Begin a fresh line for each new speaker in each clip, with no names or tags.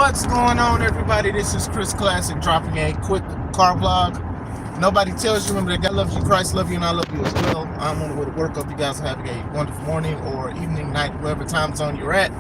What's going on, everybody? This is Chris Classic dropping a quick car vlog. Nobody tells you, remember that God loves you, Christ loves you, and I love you as well. I'm on the way to work. Hope you guys are having a wonderful morning or evening, night, whatever time zone you're at.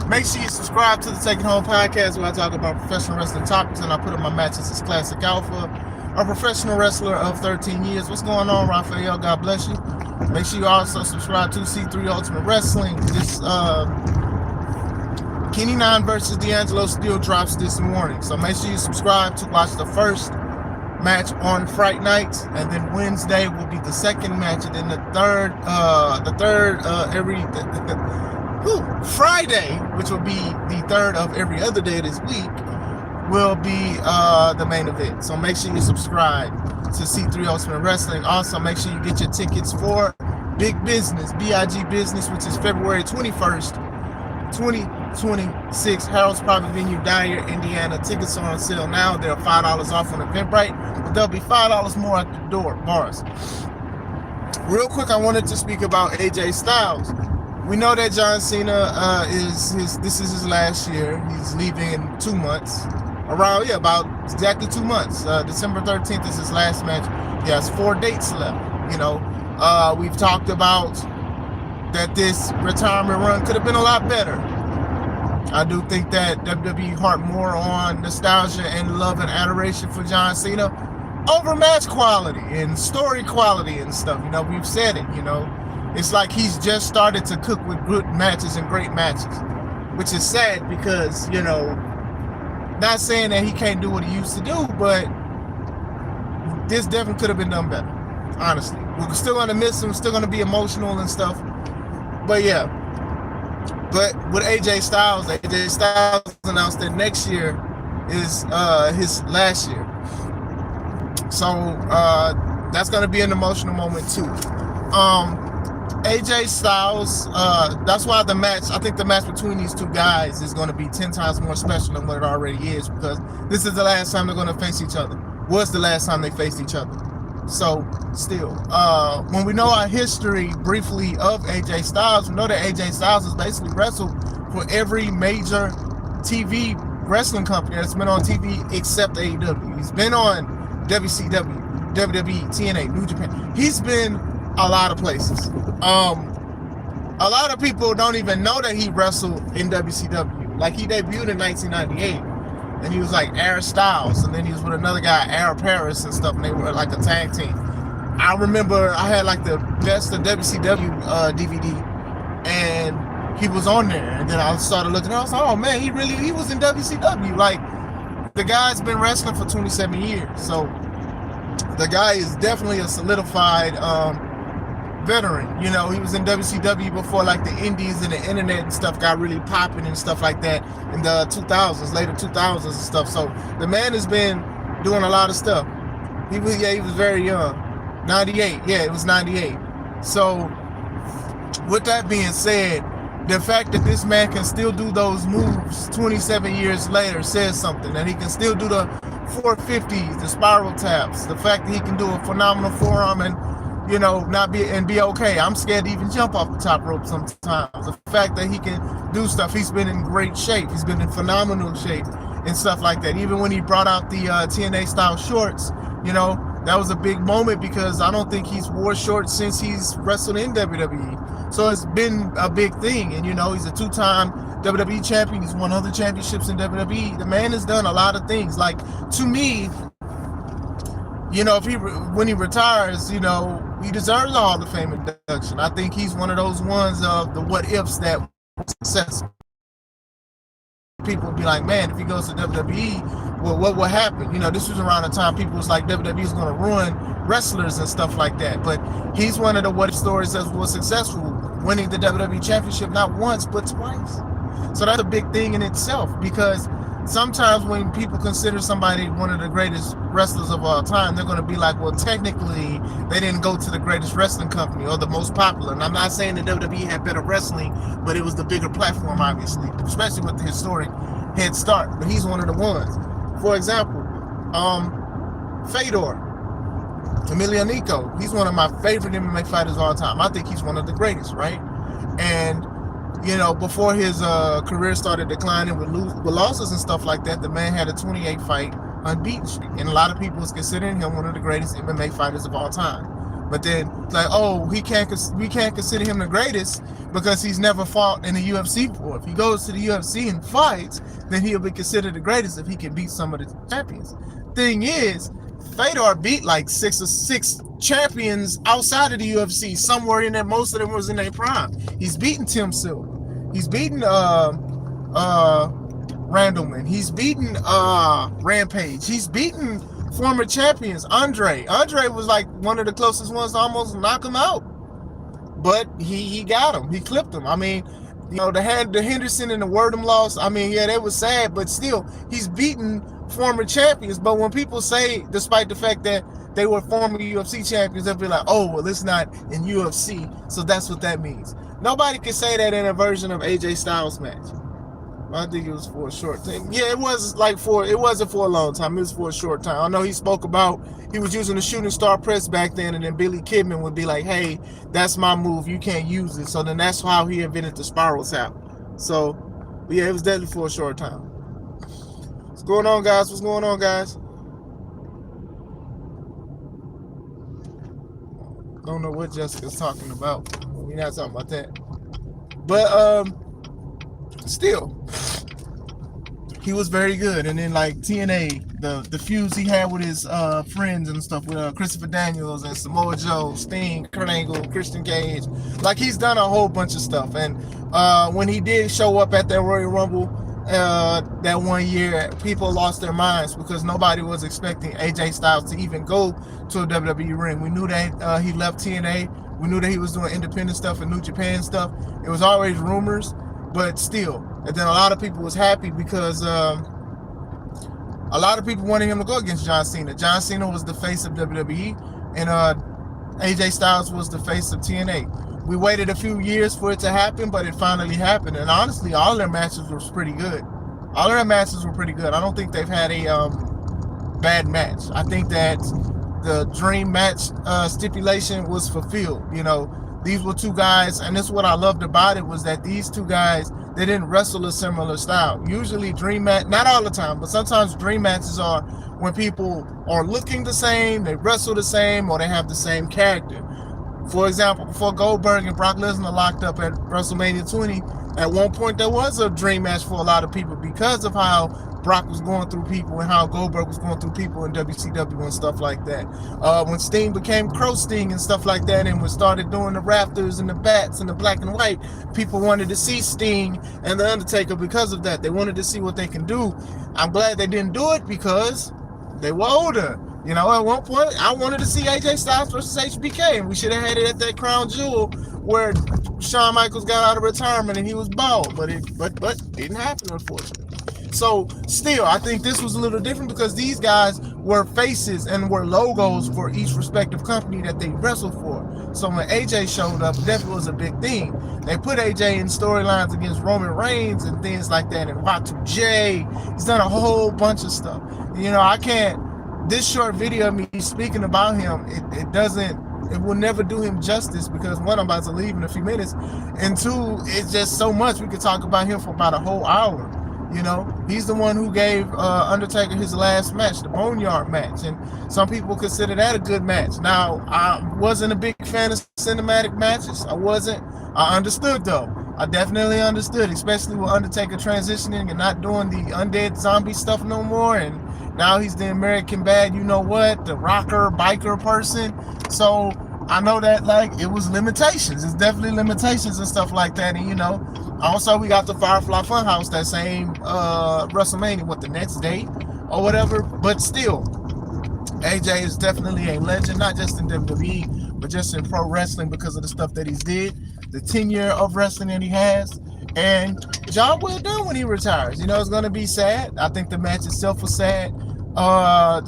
Make sure you subscribe to the Take It Home podcast where I talk about professional wrestling topics and I put up my matches as Classic Alpha, a professional wrestler of 13 years. What's going on, Raphael? God bless you. Make sure you also subscribe to C3 Ultimate Wrestling. This Kenny 9 versus D'Angelo still drops this morning. So make sure you subscribe to watch the first match on Friday night, and then Wednesday will be the second match, and then the third Friday, which will be the third of every other day this week, will be the main event. So make sure you subscribe to C3 Ultimate Wrestling. Also, make sure you get your tickets for Big Business, BIG Business, which is February 21st, 2026, Harold's Private Venue, Dyer, Indiana. Tickets are on sale now. They're $5 off on Eventbrite, but they'll be $5 more at the door bars. Real quick, I wanted to speak about AJ Styles. We know that John Cena this is his last year. He's leaving in 2 months. About exactly 2 months. December 13th is his last match. He has 4 dates left. We've talked about that this retirement run could have been a lot better. I do think that WWE harped more on nostalgia and love and adoration for John Cena over match quality and story quality and stuff. We've said it, It's like he's just started to cook with good matches and great matches, which is sad because, not saying that he can't do what he used to do, but this definitely could have been done better, honestly. We're still going to miss him, still going to be emotional and stuff. But yeah, with AJ Styles announced that next year is his last year. So that's going to be an emotional moment too. AJ Styles, that's why I think the match between these two guys is going to be 10 times more special than what it already is, because this is the last time they're going to face each other. Was the last time they faced each other. So still, when we know our history briefly of AJ Styles, we know that AJ Styles has basically wrestled for every major TV wrestling company that's been on TV except AEW. He's been on WCW, WWE, TNA, New Japan. He's been a lot of places. A lot of people don't even know that he wrestled in WCW. Like, he debuted in 1998. And he was like Air Styles, and then he was with another guy, Air Paris and stuff, and they were like a tag team. I remember I had like the best of WCW DVD, and he was on there. And then I started looking, I was like, oh man, he was in WCW. Like, the guy's been wrestling for 27 years, so the guy is definitely a solidified veteran. He was in WCW before like the indies and the internet and stuff got really popping and stuff like that in the 2000s, later 2000s and stuff. So the man has been doing a lot of stuff. He was very young. 98. Yeah, it was 98. So with that being said, the fact that this man can still do those moves 27 years later says something. That he can still do the 450s, the spiral taps, the fact that he can do a phenomenal forearm and be okay. I'm scared to even jump off the top rope sometimes. The fact that he can do stuff, he's been in great shape. He's been in phenomenal shape and stuff like that. Even when he brought out the TNA style shorts, that was a big moment because I don't think he's wore shorts since he's wrestled in WWE. So it's been a big thing. And, he's a 2-time WWE champion. He's won other championships in WWE. The man has done a lot of things. Like, to me, when he retires, he deserves a Hall of Fame induction. I think he's one of those ones of the what ifs that were successful. People be like, man, if he goes to WWE, well, what will happen? This was around the time people was like, WWE is going to ruin wrestlers and stuff like that. But he's one of the what if stories that was successful, winning the WWE Championship not once but twice. So that's a big thing in itself, because sometimes when people consider somebody one of the greatest wrestlers of all time, they're going to be like, well, technically, they didn't go to the greatest wrestling company or the most popular. And I'm not saying that WWE had better wrestling, but it was the bigger platform, obviously, especially with the historic head start. But he's one of the ones. For example, Fedor Emelianenko, he's one of my favorite MMA fighters of all time. I think he's one of the greatest, right? And You know, before his career started declining with losses and stuff like that, the man had a 28 fight unbeaten streak, and a lot of people is considering him one of the greatest MMA fighters of all time. But then, like, oh, we can't consider him the greatest because he's never fought in the UFC before. If he goes to the UFC and fights, then he'll be considered the greatest if he can beat some of the champions. Thing is, Fedor beat like six champions outside of the UFC, somewhere in there. Most of them was in their prime. He's beaten Tim Silver. He's beaten Randleman. He's beaten Rampage. He's beaten former champions. Andre was like one of the closest ones to almost knock him out, but he got him. He clipped him. I mean, you know, the Henderson and the Wordham loss, I mean, yeah, that was sad, but still, he's beaten former champions. But when people say, despite the fact that they were former UFC champions, they'll be like, oh, well, it's not in UFC, so that's what that means. Nobody can say that in a version of AJ Styles match. I think it was for a short thing. Yeah, it wasn't for a long time. It was for a short time. I know he spoke about he was using the shooting star press back then, and then Billy Kidman would be like, hey, that's my move, you can't use it. So then that's how he invented the spiral tap. So yeah, it was definitely for a short time. What's going on, guys? Don't know what Jessica's talking about. We're not talking about that. But still, he was very good. And then like TNA, the feuds he had with his friends and stuff, with Christopher Daniels and Samoa Joe, Sting, Kurt Angle, Christian Cage. Like, he's done a whole bunch of stuff. And when he did show up at that Royal Rumble that one year, people lost their minds because nobody was expecting AJ Styles to even go to a WWE ring. We knew that he left TNA. We knew that he was doing independent stuff and New Japan stuff. It was always rumors, but still. And then a lot of people was happy because a lot of people wanted him to go against John Cena. John Cena was the face of WWE, and AJ Styles was the face of TNA. We waited a few years for it to happen, but it finally happened. And honestly, all their matches were pretty good. I don't think they've had a bad match. I think that the dream match stipulation was fulfilled. You know, these were two guys, and this is what I loved about it, was that these two guys, they didn't wrestle a similar style. Usually dream match, not all the time, but sometimes dream matches are when people are looking the same, they wrestle the same, or they have the same character. For example, before Goldberg and Brock Lesnar locked up at WrestleMania 20, at one point there was a dream match for a lot of people because of how Brock was going through people and how Goldberg was going through people in WCW and stuff like that. When Sting became Crow Sting and stuff like that, and we started doing the rafters and the bats and the black and white, people wanted to see Sting and The Undertaker because of that. They wanted to see what they can do. I'm glad they didn't do it because they were older. You know, at one point, I wanted to see AJ Styles versus HBK, and we should have had it at that Crown Jewel where Shawn Michaels got out of retirement and he was bald, but it didn't happen, unfortunately. So still, I think this was a little different because these guys were faces and were logos for each respective company that they wrestled for. So when AJ showed up, it definitely was a big thing. They put AJ in storylines against Roman Reigns and things like that, and Y2J. He's done a whole bunch of stuff. You know, this short video of me speaking about him, it will never do him justice because one, I'm about to leave in a few minutes, and two, it's just so much. We could talk about him for about a whole hour. You know, he's the one who gave Undertaker his last match, the Boneyard match, and some people consider that a good match. Now, I wasn't a big fan of cinematic matches. I understood though. I definitely understood, especially with Undertaker transitioning and not doing the undead zombie stuff no more, and now he's the American bad, you know what, the rocker, biker person. So I know that, like, it was limitations. It's definitely limitations and stuff like that. And, you know, also we got the Firefly Funhouse that same WrestleMania, the next day or whatever. But still, AJ is definitely a legend, not just in WWE, but just in pro wrestling because of the stuff that he's did, the tenure of wrestling that he has. And job well done when he retires. You know, it's going to be sad. I think the match itself was sad.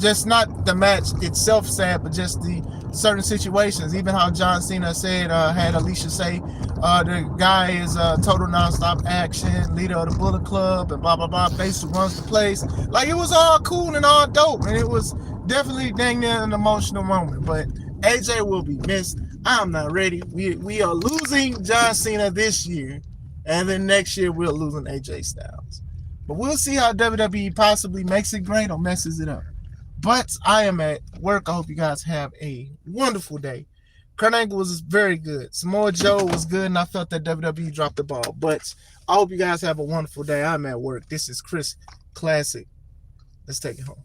Just not the match itself sad, but just the certain situations. Even how John Cena said, had Alicia say, the guy is total nonstop action, leader of the Bullet Club, and blah, blah, blah, face who runs the place. Like, it was all cool and all dope, and it was definitely dang near an emotional moment. But AJ will be missed. I'm not ready. We are losing John Cena this year. And then next year we're losing AJ Styles. But we'll see how WWE possibly makes it great or messes it up. But I am at work. I hope you guys have a wonderful day. Kurt Angle was very good. Samoa Joe was good, and I felt that WWE dropped the ball. But I hope you guys have a wonderful day. I'm at work. This is Chris Classic. Let's take it home.